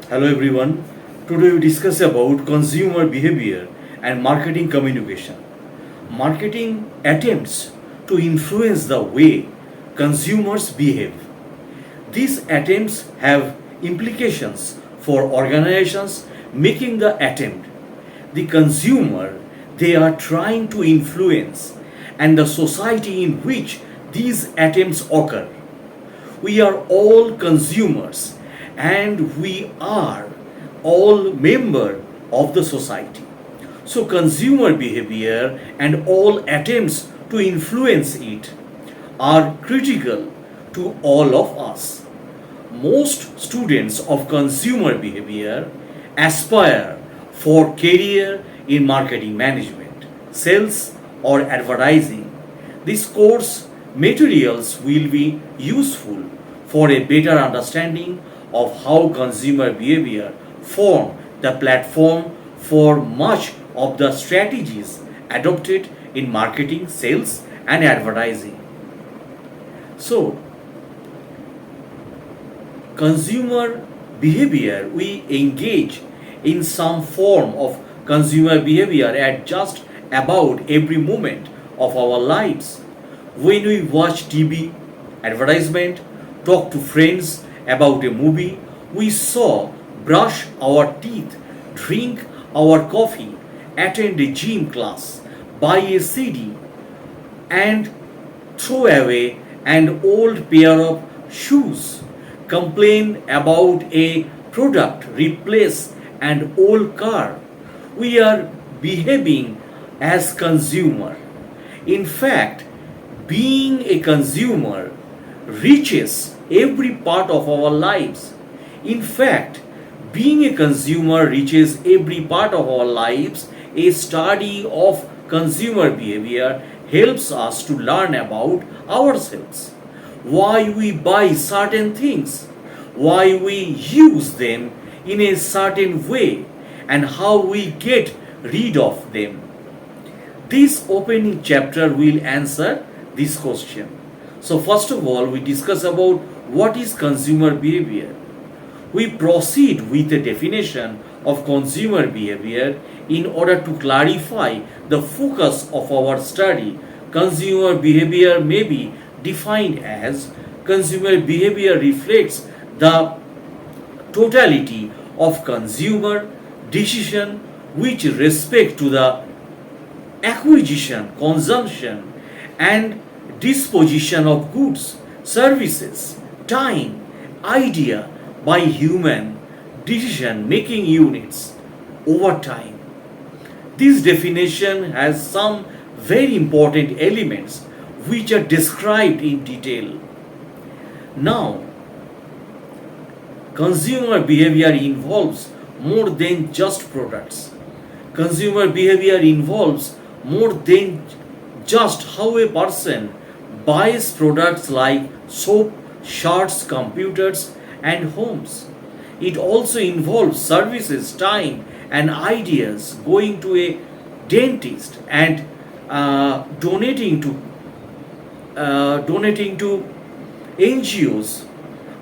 Hello everyone. Today we discuss about consumer behavior and marketing communication. Marketing attempts to influence the way consumers behave. These attempts have implications for organizations making the attempt, the consumer they are trying to influence, and the society in which these attempts occur. We are all consumers and we are all member of the society. So consumer behavior and all attempts to influence it are critical to all of us. Most students of consumer behavior aspire for career in marketing management, sales or advertising. This course materials will be useful for a better understanding of how consumer behavior form the platform for much of the strategies adopted in marketing, sales and advertising. So, consumer behavior, we engage in some form of consumer behavior at just about every moment of our lives. When we watch TV advertisement, talk to friends about a movie, we saw brush our teeth, drink our coffee, attend a gym class, buy a CD, and throw away an old pair of shoes, complain about a product, replace an old car. We are behaving as consumer. In fact, being a consumer reaches every part of our lives. In fact, being a consumer reaches every part of our lives. A study of consumer behavior helps us to learn about ourselves, why we buy certain things, why we use them in a certain way, and how we get rid of them. This opening chapter will answer this question. So first of all, we discuss about what is consumer behavior. We proceed with a definition of consumer behavior in order to clarify the focus of our study. Consumer behavior may be defined as consumer behavior reflects the totality of consumer decision with respect to the acquisition, consumption, and disposition of goods, services, time, idea by human decision making units over time. This definition has some very important elements which are described in detail. Now, consumer behavior involves more than just products. Consumer behavior involves more than just how a person buys products like soap, shirts, computers, and homes. It also involves services, time, and ideas. Going to a dentist and donating to NGOs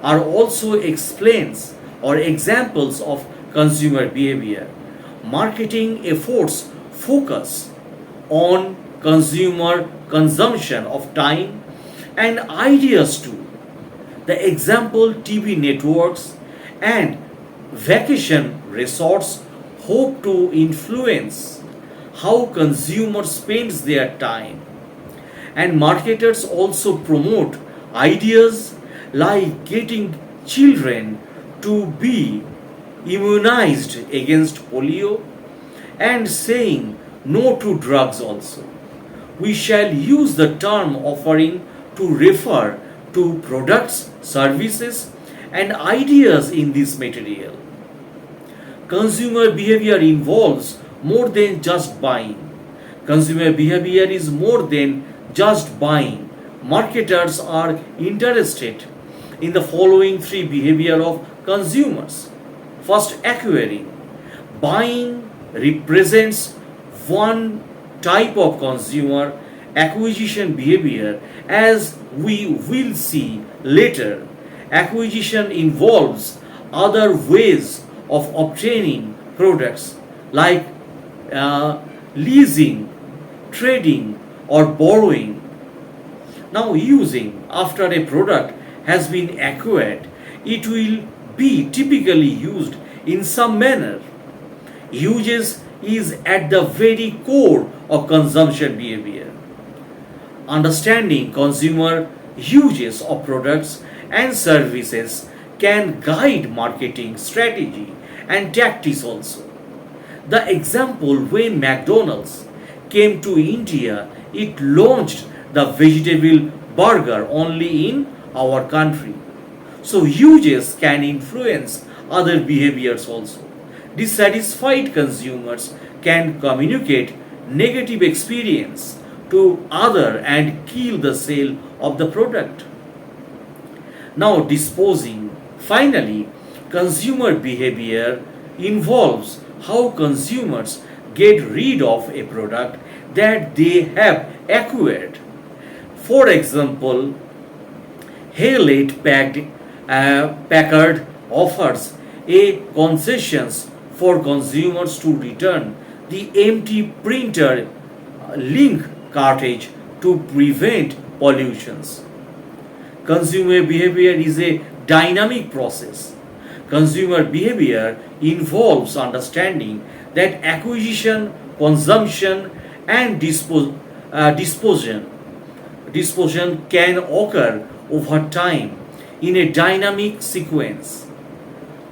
are also explains or examples of consumer behavior. Marketing efforts focus on consumer consumption of time and ideas too. The example TV networks and vacation resorts hope to influence how consumers spend their time. And marketers also promote ideas like getting children to be immunized against polio and saying no to drugs also. We shall use the term offering to refer to products, services, and ideas in this material. Consumer behavior involves more than just buying. Consumer behavior is more than just buying. Marketers are interested in the following three behavior of consumers. First, acquiring. Buying represents one type of consumer acquisition behavior, as we will see later. Acquisition involves other ways of obtaining products like leasing, trading, or borrowing. Now, using after a product has been acquired, it will be typically used in some manner. Uses is at the very core of consumption behavior. Understanding consumer uses of products and services can guide marketing strategy and tactics also. The example when McDonald's came to India, it launched the vegetable burger only in our country. So uses can influence other behaviors also. Dissatisfied consumers can communicate negative experience to other and kill the sale of the product. Now disposing. Finally, consumer behavior involves how consumers get rid of a product that they have acquired. For example, Hewlett Packard offers a concessions for consumers to return the empty printer link cartridge to prevent pollutions. Consumer behavior is a dynamic process. Consumer behavior involves understanding that acquisition, consumption, and disposition can occur over time in a dynamic sequence.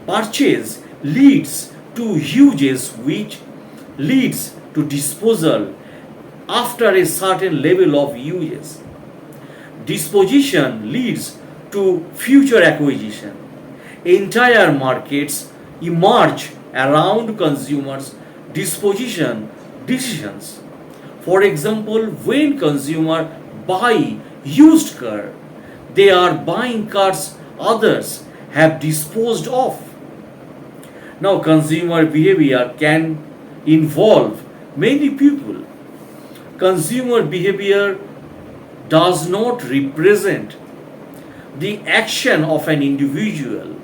Purchase leads to uses, which leads to disposal after a certain level of uses. Disposition leads to future acquisition. Entire markets emerge around consumers' disposition decisions. For example, when consumers buy used car, they are buying cars others have disposed of. Now, consumer behavior can involve many people. Consumer behavior does not represent the action of an individual,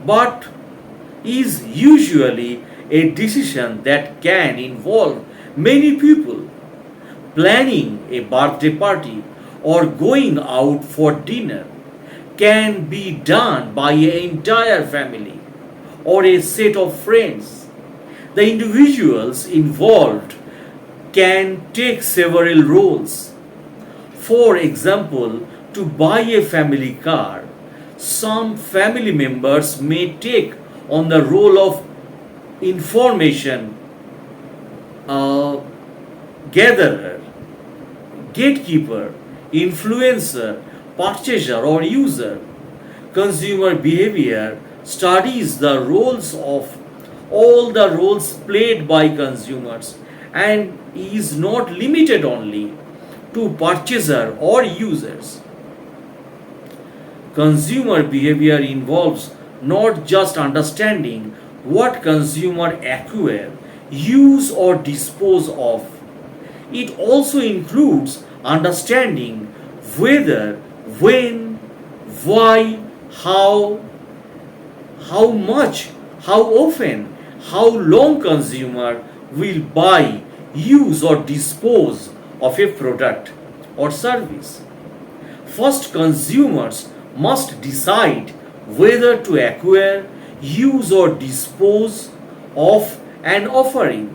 but is usually a decision that can involve many people. Planning a birthday party or going out for dinner can be done by an entire family or a set of friends. The individuals involved can take several roles. For example, to buy a family car, some family members may take on the role of information gatherer, gatekeeper, influencer, purchaser, or user. Consumer behavior studies the roles of all the roles played by consumers and is not limited only to purchaser or users. Consumer behavior involves not just understanding what consumer acquire, use or dispose of. It also includes understanding whether, when, why, how much, how often, how long consumer will buy, use or dispose of a product or service. First, consumers must decide whether to acquire, use or dispose of an offering.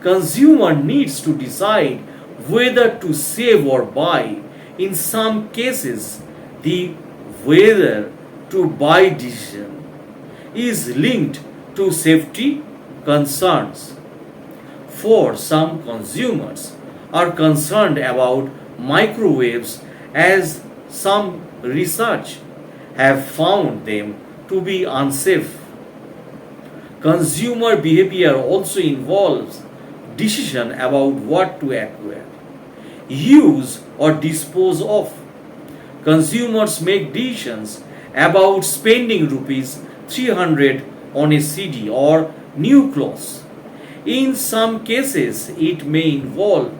Consumer needs to decide whether to save or buy. In some cases, the whether to buy decision is linked to safety concerns. For some consumers are concerned about microwaves, as some research have found them to be unsafe. Consumer behavior also involves decision about what to acquire, use or dispose of. Consumers make decisions about spending rupees 300 on a CD or new clothes. In some cases, it may involve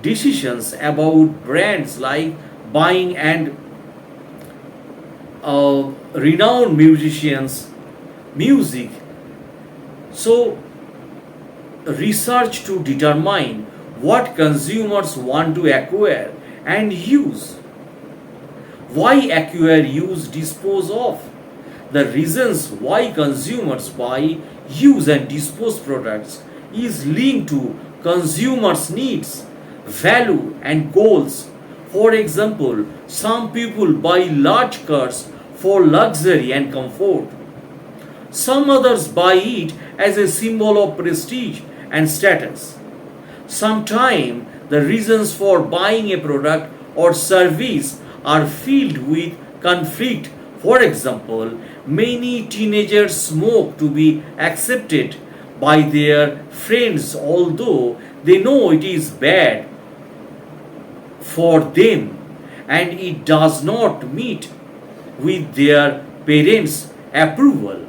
decisions about brands like buying and renowned musicians' music So, research to determine what consumers want to acquire and use. Why acquire, use, dispose of? The reasons why consumers buy, use, and dispose products is linked to consumers' needs, value, and goals. For example, some people buy large cars for luxury and comfort. Some others buy it as a symbol of prestige and status. Sometimes the reasons for buying a product or service are filled with conflict. For example, many teenagers smoke to be accepted by their friends, although they know it is bad for them and it does not meet with their parents' approval.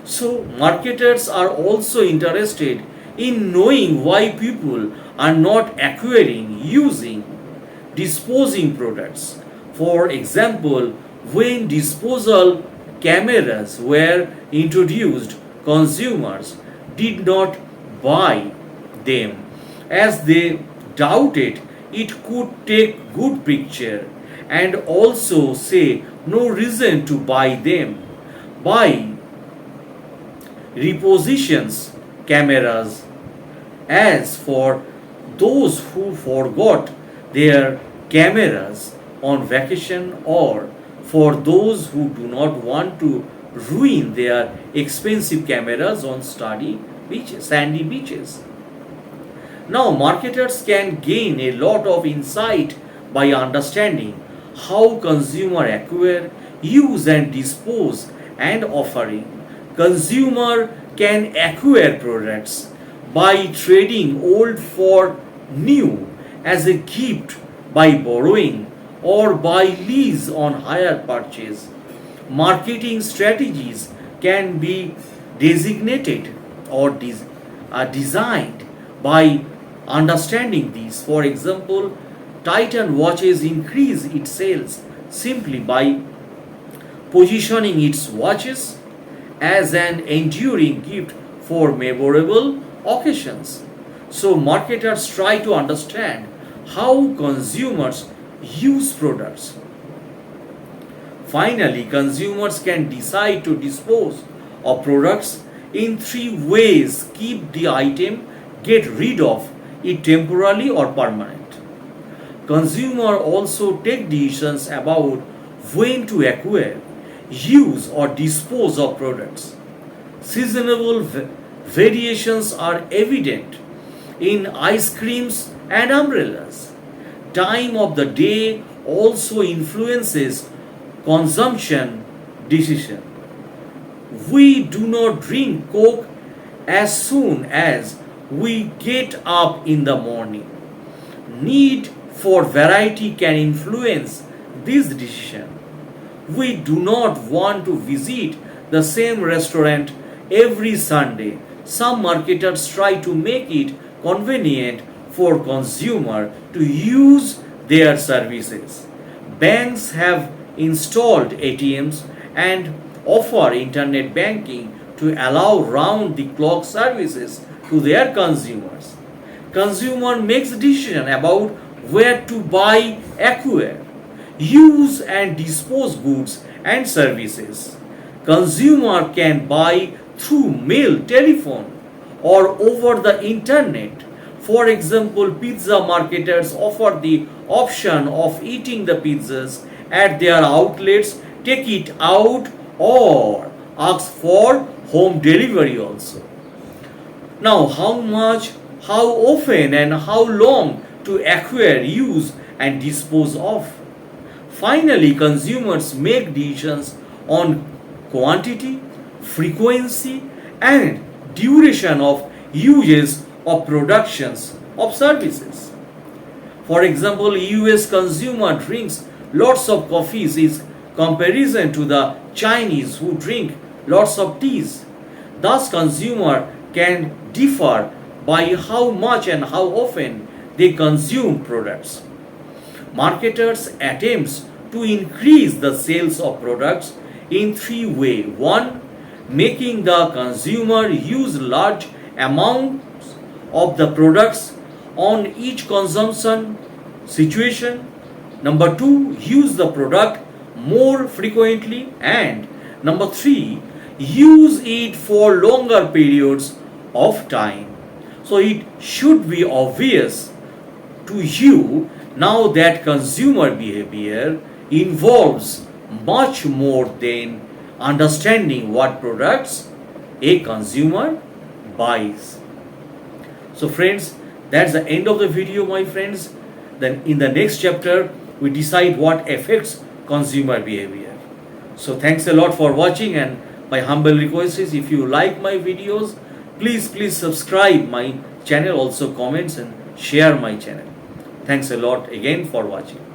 So, marketers are also interested in knowing why people are not acquiring, using, disposing products. For example, when disposal cameras were introduced, consumers did not buy them as they doubted it could take good picture and also say no reason to buy them. Buy repositions cameras. As for those who forgot their cameras on vacation, or for those who do not want to ruin their expensive cameras on sandy beaches. Now, marketers can gain a lot of insight by understanding how consumer acquire, use, and dispose and offering. Consumer can acquire products by trading old for new as a gift, by borrowing, or by lease on hire purchase. Marketing strategies can be designated or designed by understanding these. For example, Titan watches increase its sales simply by positioning its watches as an enduring gift for memorable occasions. So, marketers try to understand how consumers use products. Finally, consumers can decide to dispose of products in three ways: keep the item, get rid of it temporarily, or permanent. Consumer also take decisions about when to acquire, use, or dispose of products. Seasonal variations are evident in ice creams and umbrellas. Time of the day also influences consumption decision. We do not drink Coke as soon as we get up in the morning. Need for variety can influence this decision. We do not want to visit the same restaurant every Sunday. Some marketers try to make it convenient for consumer to use their services. Banks have installed ATMs and offer internet banking to allow round the clock services to their consumers. Consumer makes decision about where to buy, acquire, use, and dispose goods and services. Consumer can buy through mail, telephone, or over the internet. For example, pizza marketers offer the option of eating the pizzas at their outlets, take it out, or ask for home delivery also. Now, how much, how often, and how long to acquire, use, and dispose of? Finally, consumers make decisions on quantity, frequency, and duration of uses of productions of services. For example, US consumer drinks lots of coffees in comparison to the Chinese who drink lots of teas. Thus, consumer can differ by how much and how often they consume products. Marketers attempts to increase the sales of products in three ways. One, making the consumer use large amounts of the products on each consumption situation. Number 2, use the product more frequently. And number 3, use it for longer periods of time. So it should be obvious to you now that consumer behavior involves much more than understanding what products a consumer buys. So friends, that's the end of the video, my friends. Then in the next chapter we decide what affects consumer behavior. So thanks a lot for watching, and my humble request is, if you like my videos, please subscribe my channel, also comments and share my channel. Thanks a lot again for watching.